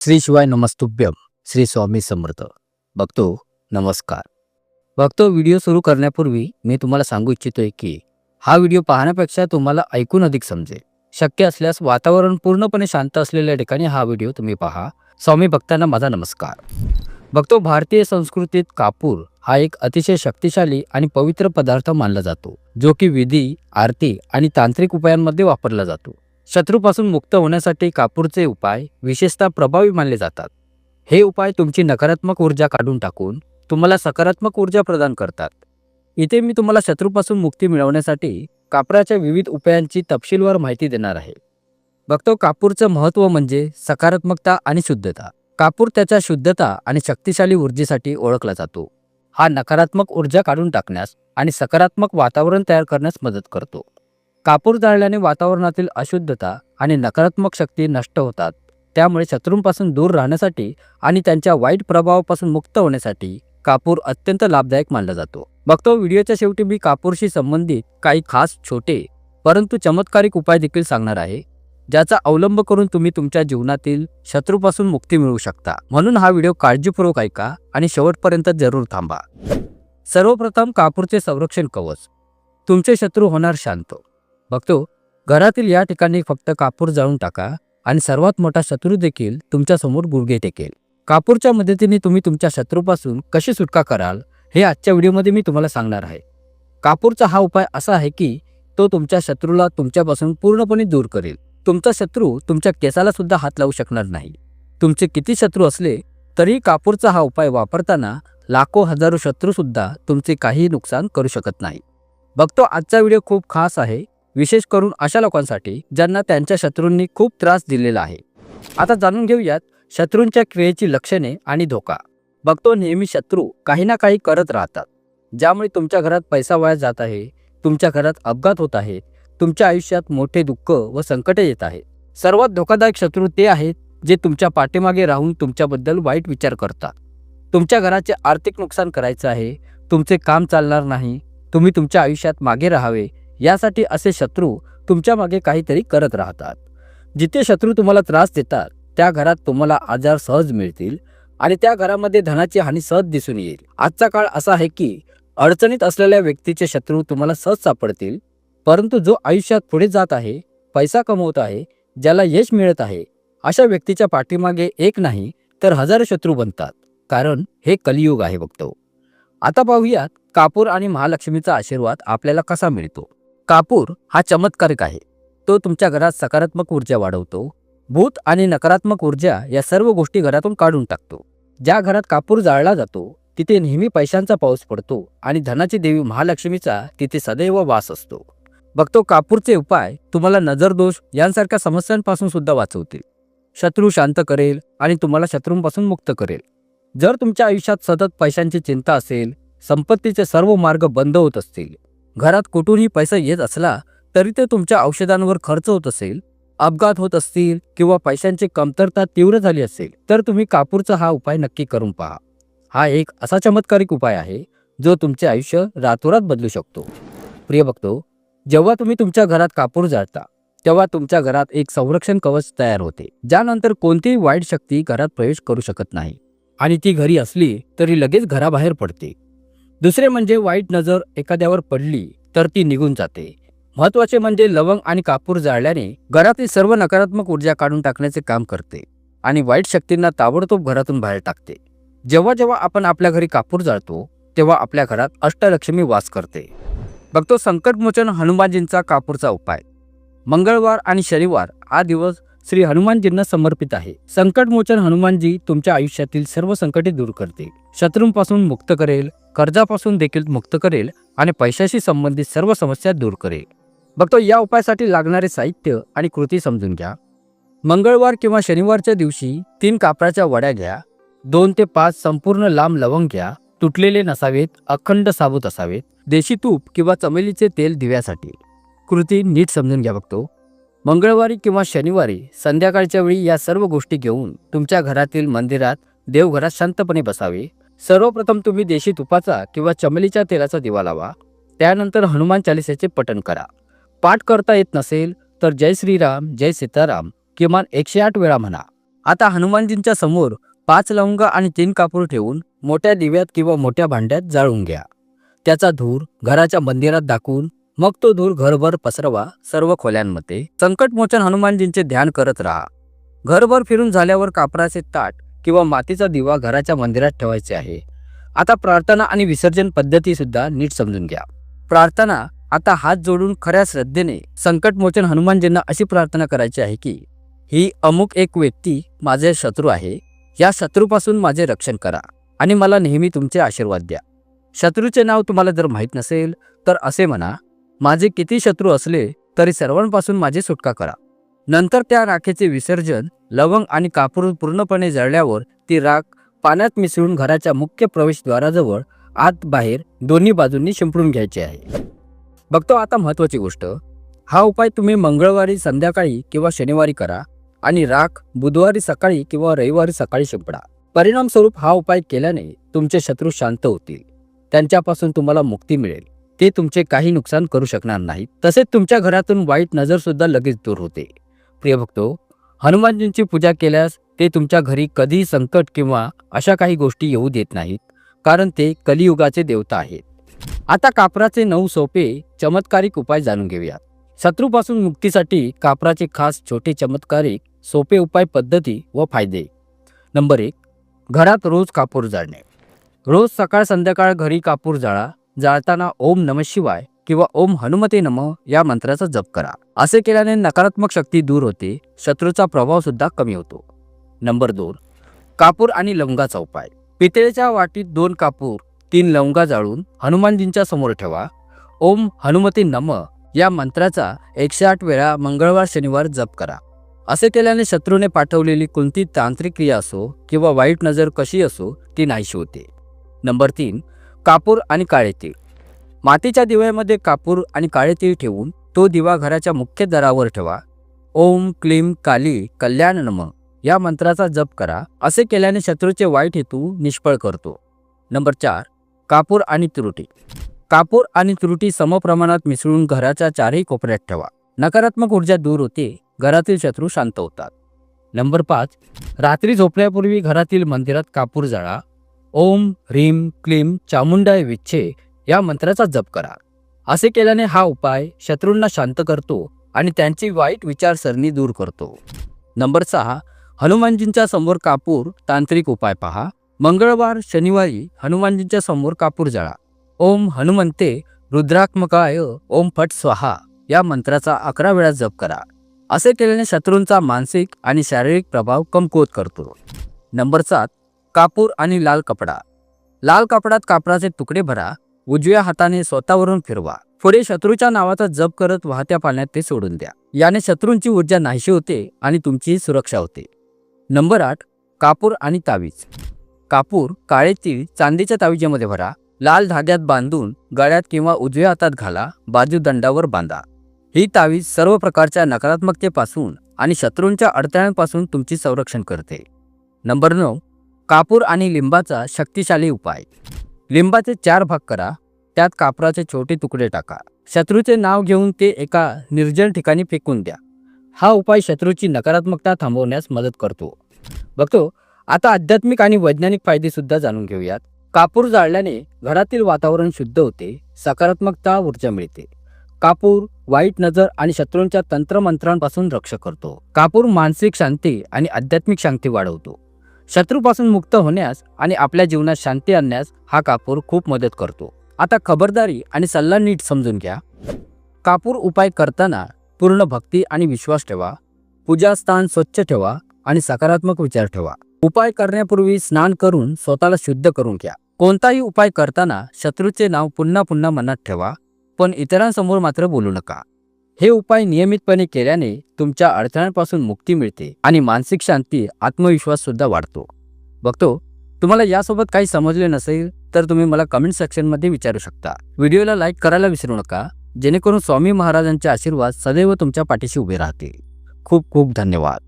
श्री शिवाय नमस्तुभ्यम. श्री स्वामी समर्थ. भक्तो नमस्कार. भक्तो, व्हिडिओ सुरू करण्यापूर्वी मी तुम्हाला सांगू इच्छितोय की हा व्हिडिओ पाहण्यापेक्षा तुम्हाला ऐकून अधिक समजेल. शक्य असल्यास वातावरण पूर्णपणे शांत असलेल्या ठिकाणी हा व्हिडिओ तुम्ही पहा. स्वामी भक्तांना माझा नमस्कार. भक्तो, भारतीय संस्कृतीत कापूर हा एक अतिशय शक्तिशाली आणि पवित्र पदार्थ मानला जातो, जो की विधी, आरती आणि तांत्रिक उपायांमध्ये वापरला जातो. शत्रूपासून मुक्त होण्यासाठी कापूरचे उपाय विशेषतः प्रभावी मानले जातात. हे उपाय तुमची नकारात्मक ऊर्जा काढून टाकून तुम्हाला सकारात्मक ऊर्जा प्रदान करतात. इथे मी तुम्हाला शत्रूपासून मुक्ती मिळवण्यासाठी कापराच्या विविध उपायांची तपशीलवार माहिती देणार आहे. बघतो, कापूरचं महत्त्व म्हणजे सकारात्मकता आणि शुद्धता. कापूर त्याच्या शुद्धता आणि शक्तिशाली ऊर्जेसाठी ओळखला जातो. हा नकारात्मक ऊर्जा काढून टाकण्यास आणि सकारात्मक वातावरण तयार करण्यास मदत करतो. कापूर जाळल्याने वातावरणातील अशुद्धता आणि नकारात्मक शक्ती नष्ट होतात. त्यामुळे शत्रूंपासून दूर राहण्यासाठी आणि त्यांच्या वाईट प्रभावापासून मुक्त होण्यासाठी कापूर अत्यंत लाभदायक मानला जातो. बघतो, व्हिडिओच्या शेवटी मी कापूरशी संबंधित काही खास छोटे परंतु चमत्कारिक उपाय देखील सांगणार आहे, ज्याचा अवलंब करून तुम्ही तुमच्या जीवनातील शत्रूपासून मुक्ती मिळवू शकता. म्हणून हा व्हिडिओ काळजीपूर्वक ऐका आणि शेवटपर्यंत जरूर थांबा. सर्वप्रथम, कापूरचे संरक्षण कवच. तुमचे शत्रू होणार शांत. बघतो, घरातील या ठिकाणी फक्त कापूर जाळून टाका आणि सर्वात मोठा शत्रू देखील तुमच्या समोर गुडघे टेकेल. कापूरच्या मदतीने तुम्ही तुमच्या शत्रूपासून कशी सुटका कराल हे आजच्या व्हिडिओमध्ये मी तुम्हाला सांगणार आहे. कापूरचा हा उपाय असा आहे की तो तुमच्या शत्रूला तुमच्यापासून पूर्णपणे दूर करेल. तुमचा शत्रू तुमच्या केसाला सुद्धा हात लावू शकणार नाही. तुमचे किती शत्रू असले तरी कापूरचा हा उपाय वापरताना लाखो हजारो शत्रू सुद्धा तुमचे काहीही नुकसान करू शकत नाही. बघतो, आजचा व्हिडिओ खूप खास आहे, विशेष करून अशा लोकांसाठी ज्यांना त्यांच्या शत्रूंनी खूप त्रास दिलेला आहे. आता जाणून घेऊयात शत्रूंच्या क्रियेची लक्षणे आणि धोका. बघतो, नेहमी शत्रू काही ना काही करत राहतात, ज्यामुळे तुमच्या घरात पैसा वाया जात आहे, तुमच्या घरात अपघात होत आहेत, तुमच्या आयुष्यात मोठे दुःख व संकटे येत आहेत. सर्वात धोकादायक शत्रू ते आहेत जे तुमच्या पाठीमागे राहून तुमच्याबद्दल वाईट विचार करतात. तुमच्या घराचे आर्थिक नुकसान करायचे आहे, तुमचे काम चालणार नाही, तुम्ही तुमच्या आयुष्यात मागे राहावे यासाठी असे शत्रू तुमच्या मागे काहीतरी करत राहतात. जिथे शत्रू तुम्हाला त्रास देतात त्या घरात तुम्हाला आजार सहज मिळतील आणि त्या घरामध्ये धनाची हानी सहज दिसून येईल. आजचा काळ असा आहे की अडचणीत असलेल्या व्यक्तीचे शत्रू तुम्हाला सहज सापडतील, परंतु जो आयुष्यात पुढे जात आहे, पैसा कमवत आहे, ज्याला यश मिळत आहे, अशा व्यक्तीच्या पाठीमागे एक नाही तर हजारो शत्रू बनतात, कारण हे कलियुग आहे. बघतो, आता पाहूयात कापूर आणि महालक्ष्मीचा आशीर्वाद आपल्याला कसा मिळतो. कापूर हा चमत्कारिक आहे. तो तुमच्या घरात सकारात्मक ऊर्जा वाढवतो. भूत आणि नकारात्मक ऊर्जा या सर्व गोष्टी घरातून काढून टाकतो. ज्या घरात कापूर जाळला जातो तिथे नेहमी पैशांचा पाऊस पडतो आणि धनाची देवी महालक्ष्मीचा तिथे सदैव वास असतो. बघतो, कापूरचे उपाय तुम्हाला नजरदोष यांसारख्या समस्यांपासून सुद्धा वाचवतील. शत्रू शांत करेल आणि तुम्हाला शत्रूंपासून मुक्त करेल. जर तुमच्या आयुष्यात सतत पैशांची चिंता असेल, संपत्तीचे सर्व मार्ग बंद होत असतील, घरात कुठूनही पैसा येत असला तरी ते तुमच्या औषधांवर खर्च होत असेल, अपघात होत असतील किंवा पैशांची कमतरता तीव्र झाली असेल, तर तुम्ही कापूरचा हा उपाय नक्की करून पहा. हा एक असा चमत्कारिक उपाय आहे जो तुमचे आयुष्य रातोरात बदलू शकतो. प्रिय भक्तो, जेव्हा तुम्ही तुमच्या घरात कापूर जाळता तेव्हा तुमच्या घरात एक संरक्षण कवच तयार होते, ज्यानंतर कोणतीही वाईट शक्ती घरात प्रवेश करू शकत नाही आणि ती घरी असली तरी लगेच घराबाहेर पडते. दुसरे म्हणजे वाईट नजर एखाद्यावर पडली तर ती निघून जाते. महत्त्वाचे म्हणजे लवंग आणि कापूर जाळल्याने घरातील सर्व नकारात्मक ऊर्जा काढून टाकण्याचे काम करते आणि वाईट शक्तींना ताबडतोब घरातून बाहेर टाकते. जेव्हा जेव्हा आपण आपल्या घरी कापूर जाळतो तेव्हा आपल्या घरात अष्टलक्ष्मी वास करते. बघतो, संकटमोचन हनुमानजींचा कापूरचा उपाय. मंगळवार आणि शनिवार हा दिवस श्री हनुमानजींना समर्पित आहे. संकटमोचन हनुमानजी तुमच्या आयुष्यातील सर्व संकटे दूर करते, शत्रूंपासून मुक्त करेल, कर्जापासून देखील मुक्त करेल आणि पैशाशी संबंधित सर्व समस्या दूर करेल. बघतो, या उपायासाठी लागणारे साहित्य आणि कृती समजून घ्या. मंगळवार किंवा शनिवारच्या दिवशी 3 कापराच्या वड्या घ्या. 2 ते 5 संपूर्ण लांब लवंग घ्या. तुटलेले नसावेत, अखंड साबूत असावेत. देशी तूप किंवा चमेलीचे तेल दिव्यासाठी. कृती नीट समजून घ्या. बघतो, मंगळवारी किंवा शनिवारी संध्याकाळच्या वेळी या सर्व गोष्टी घेऊन तुमच्या घरातील मंदिरात देवघरात शांतपणे बसावे. सर्वप्रथम तुम्ही देशी तुपाचा किंवा चमेलीच्या तेलाचा दिवा लावा. त्यानंतर हनुमान चालिसेचे पठण करा. पाठ करता येत नसेल तर जय श्रीराम, जय सीताराम किमान 108 वेळा म्हणा. आता हनुमानजींच्या समोर 5 लवंग आणि 3 कापूर ठेवून मोठ्या दिव्यात किंवा मोठ्या भांड्यात जाळून घ्या. त्याचा धूर घराच्या मंदिरात दाखवून मग तो धूर घरभर पसरवा. सर्व खोल्यांमध्ये संकटमोचन हनुमानजींचे ध्यान करत राहा. घरभर फिरून झाल्यावर कापराचे ताट किंवा मातीचा दिवा घराच्या मंदिरात ठेवायचे आहे. आता प्रार्थना आणि विसर्जन पद्धती सुद्धा नीट समजून घ्या. प्रार्थना, आता हात जोडून खऱ्या श्रद्धेने संकटमोचन हनुमानजींना अशी प्रार्थना करायची आहे की ही अमुक एक व्यक्ती माझे शत्रू आहे. या शत्रूपासून माझे रक्षण करा आणि मला नेहमी तुमचे आशीर्वाद द्या. शत्रूचे नाव तुम्हाला जर माहीत नसेल तर असे म्हणा, माझे किती शत्रू असले तरी सर्वांपासून माझी सुटका करा. नंतर त्या राखेचे विसर्जन लवंग आणि कापूर पूर्णपणे जळल्यावर ती राख पाण्यात मिसळून घराच्या मुख्य प्रवेशद्वाराजवळ आत बाहेर दोन्ही बाजूंनी शिंपडून घ्यायचे आहे. बघतो आता महत्त्वाची गोष्ट, हा उपाय तुम्ही मंगळवारी संध्याकाळी किंवा शनिवारी करा आणि राख बुधवारी सकाळी किंवा रविवारी सकाळी शिंपडा. परिणामस्वरूप हा उपाय केल्याने तुमचे शत्रू शांत होतील, त्यांच्यापासून तुम्हाला मुक्ती मिळेल, ते तुमचे काही नुकसान करू शकणार नाहीत. तसेच तुमच्या घरातून वाईट नजर सुद्धा लगेच दूर होते. प्रिय भक्तो, हनुमानजींची पूजा केल्यास ते तुमच्या घरी कधीही संकट किंवा अशा काही गोष्टी येऊ देत नाहीत, कारण ते कलियुगाचे देवता आहेत. आता कापराचे 9 सोपे चमत्कारिक उपाय जाणून घेऊयात. शत्रूपासून मुक्तीसाठी कापराचे खास छोटे चमत्कारिक सोपे उपाय पद्धती व फायदे. नंबर 1, घरात रोज कापूर जाळणे. रोज सकाळ संध्याकाळ घरी कापूर जाळा. जाळताना ओम नमः शिवाय किंवा ओम हनुमते नमः या मंत्राचा जप करा. असे केल्याने नकारात्मक शक्ती दूर होते, शत्रूचा प्रभाव सुद्धा कमी होतो. नंबर 2, कापूर आणि लवंगाचा उपाय. पितळेच्या वाटीत 2 कापूर 3 लवंगा जाळून हनुमानजींच्या समोर ठेवा. ओम हनुमते नमः या मंत्राचा 108 वेळा मंगळवार शनिवार जप करा. असे केल्याने शत्रूने पाठवलेली कोणती तांत्रिक क्रिया असो किंवा वाईट नजर कशी असो ती नाहीशी होते. नंबर 3, कापूर आणि काळे तीळ. मातीच्या दिव्यामध्ये कापूर आणि काळे तीळ ठेवून तो दिवा घराच्या मुख्य दारावर ठेवा. ओम क्लीम काली कल्याण नमः या मंत्राचा जप करा. असे केल्याने शत्रूचे वाईट हेतू निष्फळ करतो. नंबर 4, कापूर आणि तुरटी. कापूर आणि तुरटी समप्रमाणात मिसळून घराच्या 4ही कोपऱ्यात ठेवा. नकारात्मक ऊर्जा दूर होते, घरातील शत्रू शांत होतात. नंबर 5, रात्री झोपण्यापूर्वी घरातील मंदिरात कापूर जाळा. ओम ह्रीम क्लीम चामुंडाय विच्छे या मंत्राचा जप करा. असे केल्याने हा उपाय शत्रूंना शांत करतो आणि त्यांची वाईट विचारसरणी दूर करतो. नंबर 6, हनुमानजींच्या समोर कापूर तांत्रिक उपाय पहा. मंगळवार शनिवारी हनुमानजींच्या समोर कापूर जाळा. ओम हनुमंते रुद्रात्मकाय ओम फट स्वाहा या मंत्राचा 11 वेळा जप करा. असे केल्याने शत्रूंचा मानसिक आणि शारीरिक प्रभाव कमकुवत करतो. नंबर 7, कापूर आणि लाल कपडा. लाल कपड्यात कापराचे तुकडे भरा. उजव्या हाताने स्वतःवरून फिरवा. पुढे शत्रूच्या नावाचा जप करत वाहत्या पाण्यात ते सोडून द्या. याने शत्रूंची ऊर्जा नाहीशी होते आणि तुमची सुरक्षा होते. नंबर 8, कापूर आणि तावीज. कापूर काळे तीळ चांदीच्या ताविजेमध्ये भरा. लाल धाग्यात बांधून गळ्यात किंवा उजव्या हातात घाला. बाजूदंडावर बांधा. ही तावीज सर्व प्रकारच्या नकारात्मकतेपासून आणि शत्रूंच्या अडथळ्यांपासून तुमची संरक्षण करते. नंबर 9, कापूर आणि लिंबाचा शक्तिशाली उपाय. लिंबाचे 4 भाग करा. त्यात कापराचे छोटे तुकडे टाका. शत्रूचे नाव घेऊन ते एका निर्जन ठिकाणी फेकून द्या. हा उपाय शत्रूची नकारात्मकता थांबवण्यास मदत करतो. बघतो आता आध्यात्मिक आणि वैज्ञानिक फायदे सुद्धा जाणून घेऊयात. कापूर जाळल्याने घरातील वातावरण शुद्ध होते, सकारात्मकता ऊर्जा मिळते. कापूर वाईट नजर आणि शत्रूंच्या तंत्रमंत्रांपासून रक्षण करतो. कापूर मानसिक शांती आणि आध्यात्मिक शांती वाढवतो. शत्रूपासून मुक्त होण्यास आणि आपल्या जीवनात शांती आणण्यास हा कापूर खूप मदत करतो. आता खबरदारी आणि सल्ला नीट समजून घ्या. कापूर उपाय करताना पूर्ण भक्ती आणि विश्वास ठेवा. पूजास्थान स्वच्छ ठेवा आणि सकारात्मक विचार ठेवा. उपाय करण्यापूर्वी स्नान करून स्वतःला शुद्ध करून घ्या. कोणताही उपाय करताना शत्रूचे नाव पुन्हा पुन्हा मनात ठेवा, पण इतरांसमोर मात्र बोलू नका. हे उपाय नियमितपणे केल्याने तुमच्या अडथळ्यांपासून मुक्ती मिळते आणि मानसिक शांती, आत्मविश्वास सुद्धा वाढतो. बघतो तुम्हाला यासोबत काही समजले नसेल तर तुम्ही मला कमेंट सेक्शनमध्ये विचारू शकता. व्हिडिओला लाईक करायला विसरू नका, जेणेकरून स्वामी महाराजांचे आशीर्वाद सदैव तुमच्या पाठीशी उभे राहतील. खूप खूप धन्यवाद.